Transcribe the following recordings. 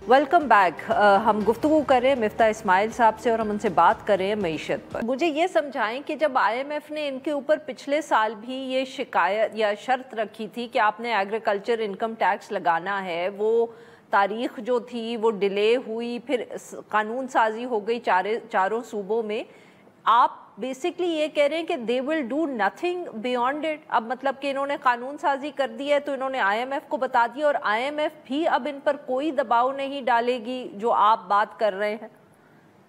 Welcome back. हम गुफ्तगू करें मिफ्ता इस्माइल साहब से और हम उनसे बात करें मईशत पर। मुझे ये समझाएं कि जब IMF ने इनके ऊपर पिछले साल भी ये शिकायत या शर्त रखी थी कि आपने एग्रीकल्चर इनकम टैक्स लगाना है, वो तारीख जो थी वो डिले हुई, फिर कानून साजी हो गई चारों सूबों में। आप बेसिकली ये कह रहे हैं कि they will do nothing beyond it. अब मतलब कि इन्होंने कानून साजी कर दी है तो इन्होंने IMF को बता दिया और IMF भी अब इन पर कोई दबाव नहीं डालेगी जो आप बात कर रहे हैं,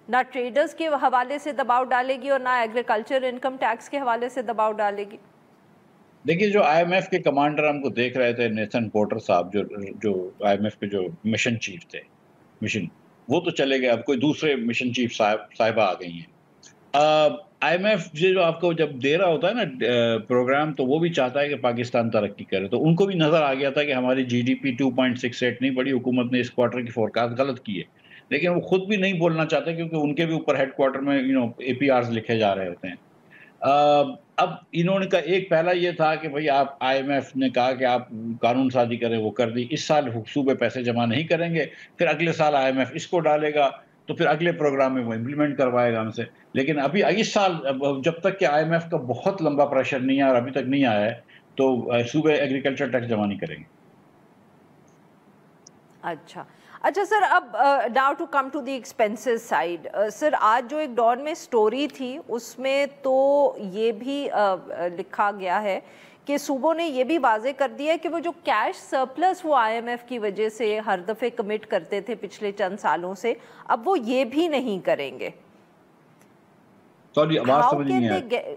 ना ट्रेडर्स के हवाले से दबाव डालेगी और ना एग्रीकल्चर इनकम टैक्स के हवाले से दबाव डालेगी। देखिए, जो IMF के कमांडर हमको देख रहे थे, नेथन पोर्टर साहब, जो IMF के जो मिशन चीफ थे, वो तो चले गए। अब कोई दूसरे मिशन चीफ साहिबा आ गई हैं। IMF जो आपको जब दे रहा होता है ना प्रोग्राम, तो वो भी चाहता है कि पाकिस्तान तरक्की करे। तो उनको भी नजर आ गया था कि हमारी GDP 2.68 नहीं बढ़ी, हुकूमत ने इस क्वार्टर की फोरकास्ट गलत की है। लेकिन वो खुद भी नहीं बोलना चाहते क्योंकि उनके भी ऊपर हेडक्वार्टर में APRs लिखे जा रहे होते हैं। अब इन्होंने का एक पहला ये था कि भाई आप IMF ने कहा कि आप कानून साजी करें, वो कर दी। इस साल सूबे पैसे जमा नहीं करेंगे, फिर अगले साल IMF इसको डालेगा, तो फिर अगले प्रोग्राम में वो इम्प्लीमेंट करवाएगा हमसे। लेकिन अभी इस साल जब तक कि IMF का बहुत लंबा प्रेशर नहीं आया और अभी तक नहीं आया है, तो सूबे एग्रीकल्चर टैक्स जमा नहीं करेंगे। अच्छा सर, अब now to come to the expenses side. Sir, आज जो एक डॉन में स्टोरी थी उसमें तो ये भी लिखा गया है कि सूबों ने ये भी वाजे कर दिया है कि वो जो कैश सरप्लस वो IMF की वजह से हर दफ़े कमिट करते थे पिछले चंद सालों से, अब वो ये भी नहीं करेंगे। सॉरी, आवाज समझ नहीं आई।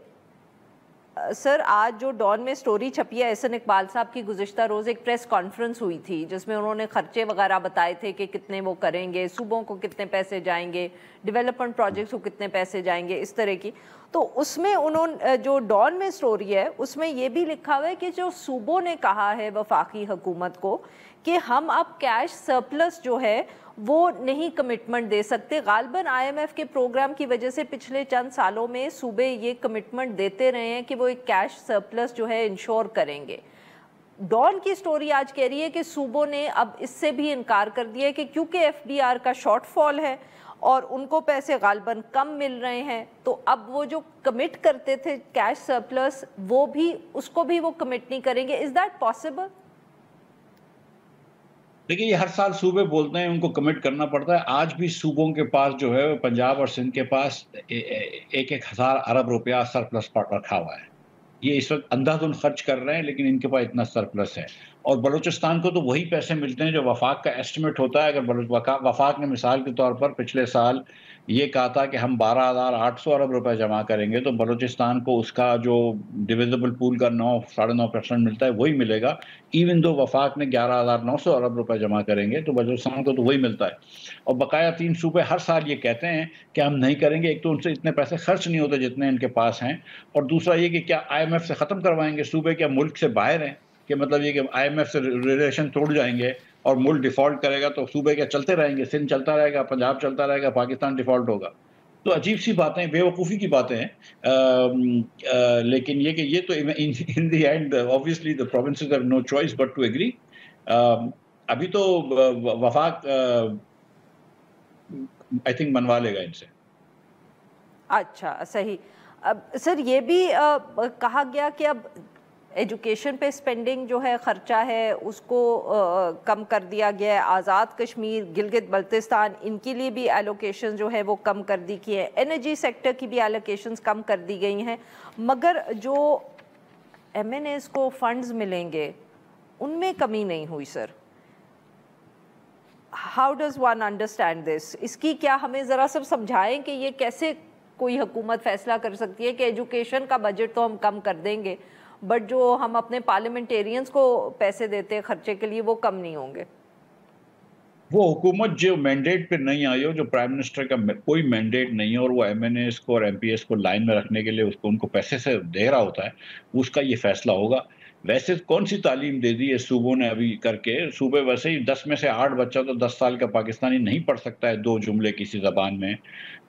सर, आज जो डॉन में स्टोरी छपी है, एहसन इकबाल साहब की गुज़िश्ता रोज़ एक प्रेस कॉन्फ्रेंस हुई थी जिसमें उन्होंने खर्चे वगैरह बताए थे कि कितने वो करेंगे, सूबों को कितने पैसे जाएंगे, डेवलपमेंट प्रोजेक्ट्स को कितने पैसे जाएंगे, इस तरह की। तो उसमें उन्होंने जो डॉन में स्टोरी है उसमें ये भी लिखा हुआ है कि जो सूबों ने कहा है वफाकी हुकूमत को कि हम अब कैश सरप्लस जो है वो नहीं कमिटमेंट दे सकते। गालबन IMF के प्रोग्राम की वजह से पिछले चंद सालों में सूबे ये कमिटमेंट देते रहे हैं कि वो एक कैश सरप्लस जो है इंश्योर करेंगे। डॉन की स्टोरी आज कह रही है कि सूबों ने अब इससे भी इनकार कर दिया है कि क्योंकि FDR का शॉर्टफॉल है और उनको पैसे गालबन कम मिल रहे हैं, तो अब वो जो कमिट करते थे कैश सरप्लस वो भी उसको भी वो कमिट नहीं करेंगे। Is that possible? देखिए, ये हर साल सूबे बोलते हैं, उनको कमिट करना पड़ता है। आज भी सूबों के पास जो है, पंजाब और सिंध के पास एक हज़ार अरब रुपया सरप्लस रखा हुआ है। ये इस वक्त अंधाधुंध खर्च कर रहे हैं, लेकिन इनके पास इतना सरप्लस है। और बलूचिस्तान को तो वही पैसे मिलते हैं जो वफाक का एस्टिमेट होता है। अगर वफाक ने मिसाल के तौर पर पिछले साल ये कहा था कि हम 12,800 अरब रुपए जमा करेंगे, तो बलूचिस्तान को उसका जो डिविजिबल पूल का 9-9.5% मिलता है वही मिलेगा। इवन दो वफाक ने 11,900 अरब रुपए जमा करेंगे, तो बलूचिस्तान को तो वही मिलता है। और बकाया 3 सूबे हर साल ये कहते हैं कि हम नहीं करेंगे। एक तो उनसे इतने पैसे खर्च नहीं होते जितने इनके पास हैं, और दूसरा ये कि क्या IMF से ख़त्म करवाएंगे सूबे, क्या मुल्क से बाहर हैं, कि मतलब ये कि IMF से रिलेशन तोड़ जाएंगे और मुल्क डिफ़ॉल्ट करेगा तो सूबे क्या चलते रहेंगे, सिंध चलता रहेगा, पंजाब चलता रहेगा, पाकिस्तान डिफ़ॉल्ट होगा। तो अजीब सी बातें, बेवकूफ़ी की बातें हैं। लेकिन ये कि ये तो in the end obviously the provinces have no choice but to agree. अभी तो वफाक आई थिंक मनवा लेगा इनसे। अच्छा, सही। अब सर, ये भी कहा गया कि अब एजुकेशन पे स्पेंडिंग जो है, ख़र्चा है, उसको कम कर दिया गया है। आज़ाद कश्मीर, गिलगित बल्तिस्तान, इनके लिए भी एलोकेशन जो है वो कम कर दी गई है। एनर्जी सेक्टर की भी एलोकेशंस कम कर दी गई हैं, मगर जो MNAs को फंड्स मिलेंगे उनमें कमी नहीं हुई। Sir, how does one understand this? इसकी क्या हमें ज़रा सब समझाएं कि ये कैसे कोई हुकूमत फ़ैसला कर सकती है कि एजुकेशन का बजट तो हम कम कर देंगे, बट जो हम अपने पार्लियामेंटेरियंस को पैसे देते हैं खर्चे के लिए वो कम नहीं होंगे। वो हुकूमत जो मैंडेट पे नहीं आई हो, जो प्राइम मिनिस्टर का कोई मैंडेट नहीं है और वो MNAs को और MPs को लाइन में रखने के लिए उसको उनको पैसे से दे रहा होता है, उसका ये फैसला होगा। वैसे कौन सी तालीम दे दी है सूबों ने अभी करके? सूबे वैसे ही 10 में से 8 बच्चा तो 10 साल का पाकिस्तानी नहीं पढ़ सकता है 2 जुमले किसी ज़बान में।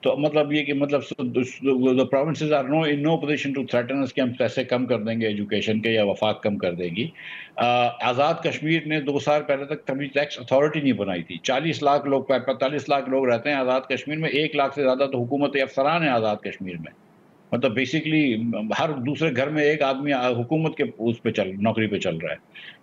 तो मतलब ये कि मतलब the provinces are in no position to threaten us कि हम पैसे कम कर देंगे एजुकेशन के या वफाक कम कर देगी। आज़ाद कश्मीर ने 2 साल पहले तक कभी टैक्स अथॉरिटी नहीं बनाई थी। 40 लाख लोग 45 लाख लोग रहते हैं आज़ाद कश्मीर में, 1 लाख से ज़्यादा तो हुकूमती अफसरान हैं आज़ाद कश्मीर में। मतलब बेसिकली हर दूसरे घर में एक आदमी हुकूमत के उस पे नौकरी पे चल रहा है।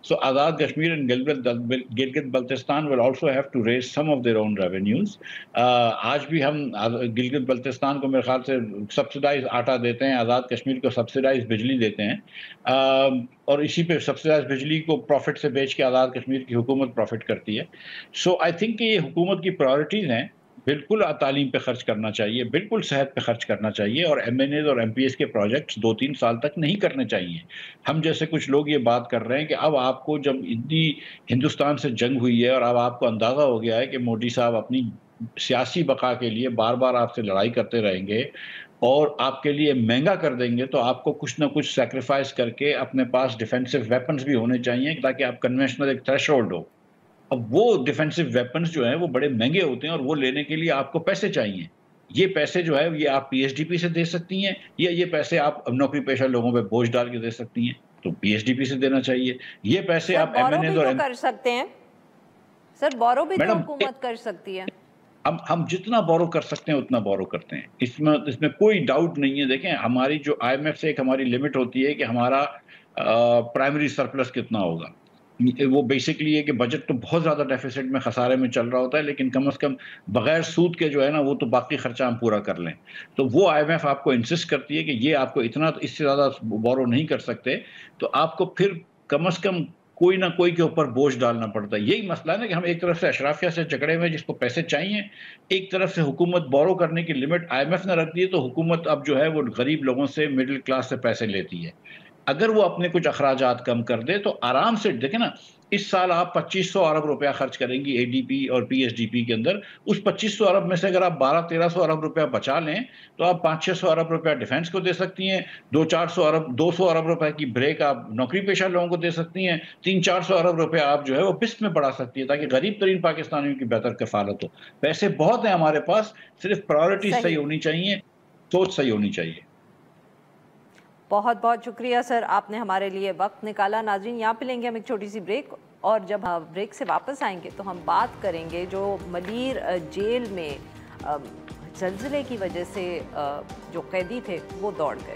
So Azad Kashmir and Gilgit Baltistan will also have to raise some of their own revenues. आज भी हम गिलगित बल्तिस्तान को मेरे ख्याल से सब्सिडाइज आटा देते हैं, आज़ाद कश्मीर को सब्सिडाइज बिजली देते हैं, और इसी पे सब्सिडाइज बिजली को प्रॉफिट से बेच के आज़ाद कश्मीर की हुकूमत प्रॉफिट करती है। सो आई थिंक कि ये हुकूमत की प्रायोरिटीज़ हैं। बिल्कुल तालीम पे खर्च करना चाहिए, बिल्कुल सेहत पे खर्च करना चाहिए, और एमएनएज़ और एमपीएस के प्रोजेक्ट्स 2-3 साल तक नहीं करने चाहिए। हम जैसे कुछ लोग ये बात कर रहे हैं कि अब आपको जब इतनी हिंदुस्तान से जंग हुई है और अब आपको अंदाज़ा हो गया है कि मोदी साहब अपनी सियासी बका के लिए बार-बार आपसे लड़ाई करते रहेंगे और आपके लिए महँगा कर देंगे, तो आपको कुछ ना कुछ सैक्रिफाइस करके अपने पास डिफेंसिव वेपन्स भी होने चाहिए ताकि आप कन्वेंशनल एक थ्रेशोल्ड हो। अब वो डिफेंसिव वेपन्स जो हैं वो बड़े महँगे होते हैं और वो लेने के लिए आपको पैसे चाहिए। ये पैसे जो है ये आप पीएसडीपी से दे सकती हैं, या ये पैसे आप नौकरी पेशा लोगों पे बोझ डाल के दे सकती हैं, तो पीएसडीपी से देना चाहिए। ये पैसे सर आप बोरो भी एमएनएज़ और तो कर सकते हैं, सर बोरो भी तो मैडम हुकूमत कर सकती है। हम जितना बोरो कर सकते हैं उतना बोरो करते हैं। इसमें कोई डाउट नहीं है। देखें, हमारी जो आईएमएफ से एक हमारी लिमिट होती है कि हमारा प्राइमरी सरप्लस कितना होगा। वो बेसिकली है कि बजट तो बहुत ज़्यादा डेफ़िसिट में खसारे में चल रहा होता है, लेकिन कम से कम बगैर सूद के जो है ना वो तो बाकी खर्चा हम पूरा कर लें। तो वो आईएमएफ आपको इंसिस्ट करती है कि ये आपको इतना, इससे ज़्यादा बोरो नहीं कर सकते, तो आपको फिर कम से कम कोई ना कोई के ऊपर बोझ डालना पड़ता है। यही मसला है ना कि हम एक तरफ से अशराफिया से जकड़े हुए जिसको पैसे चाहिए, एक तरफ से हुकूमत बोरो करने की लिमिट आईएमएफ ने रख दी है, तो हुकूमत अब जो है वो गरीब लोगों से, मिडिल क्लास से पैसे लेती है। अगर वो अपने कुछ अखराजात कम कर दे तो आराम से देखें ना, इस साल आप 2500 अरब रुपया खर्च करेंगी एडीपी और पीएसडीपी के अंदर। उस 2500 अरब में से अगर आप 1200-1300 अरब रुपया बचा लें तो आप 500-600 अरब रुपया डिफेंस को दे सकती हैं, 200 अरब रुपए की ब्रेक आप नौकरी पेशा लोगों को दे सकती हैं, 300-400 अरब रुपया आप जो है वो बिस्क में बढ़ा सकती है ताकि गरीब तरीन पाकिस्तानियों की बेहतर कफालत हो। पैसे बहुत हैं हमारे पास, सिर्फ प्रायोरिटीज सही सही। होनी चाहिए, सोच सही होनी चाहिए। बहुत बहुत शुक्रिया सर, आपने हमारे लिए वक्त निकाला। नाज़रीन, यहाँ पे लेंगे हम एक छोटी सी ब्रेक, और जब हम ब्रेक से वापस आएंगे तो हम बात करेंगे जो मलीर जेल में ज़ल्ज़ले की वजह से जो कैदी थे वो दौड़ गए।